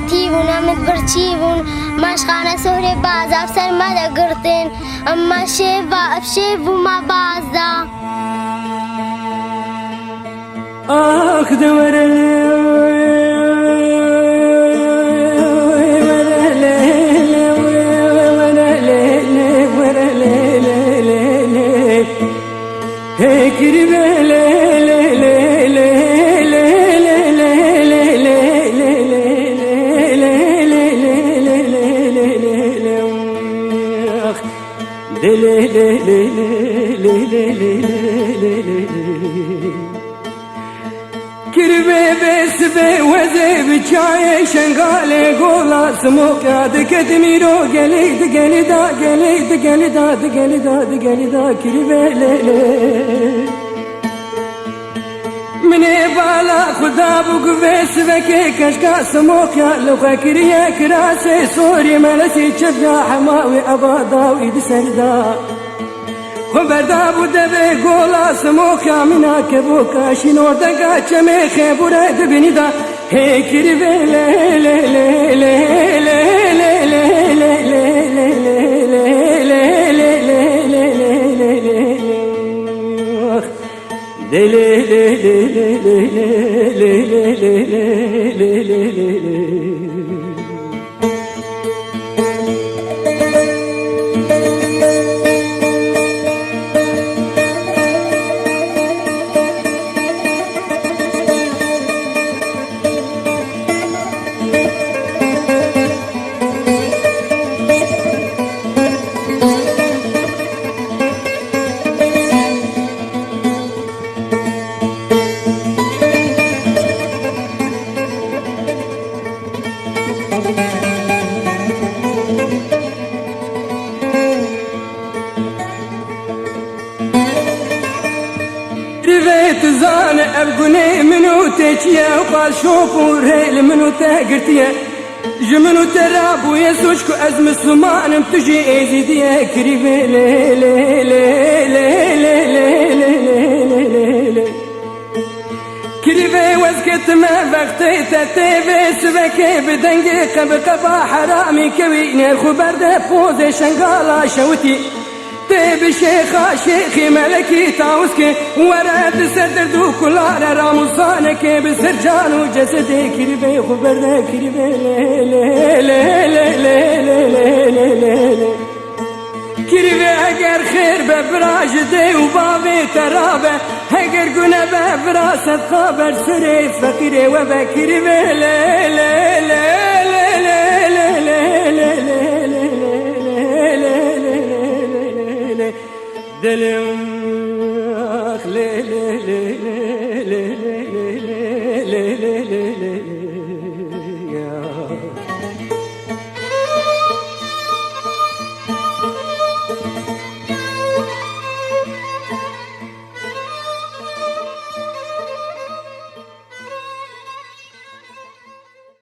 امتیبون امت برچیبون مشخانه سهره باز افسر مده گرتین اما شیف و افشیف و ما بازدا آخ دوره كربي بسبي وزي بچاي شنغالي قولا سموك يا دكتميرو قليد قليدا قليد قليدا قليدا قليدا كربي ليلي مني بالا خدا بقبس بكي كشكا سموك يا لو خكريا كراسي سوري ملسي شجا حماوي أبادا وإيد سردا خبردا بوده به گولا سموک آمینا که بوکا شینور دگا چمه خبره دبینی دا هی کری به لی لی لی لی لی لی لی رفيت زان أبقني منو تجيا وقال شوفوا ريل منو تاقرتيا جمنو ترابو يسوشكو أزم السمان تجي إيزيديا كريبي لي لي لي لي لي لي لي كريبي وزكت ما بغتي تتيبي سبكي بدنجي قبقبا حرامي كوي نرخو برده بوزي شنقالا شوتي تبي شيخا شيخي ملكي تاوسكي ورد سدر دو كلار راموزانك بسرجان وجسدي كريبي خبرنا كريبي لي لي لي لي لي لي لي كريبي اگر خير ببراج دي وبابي ترابه اگر قنا ببراس خبر سري فقيري وبكريبي لي لي لي لي لي لي دلم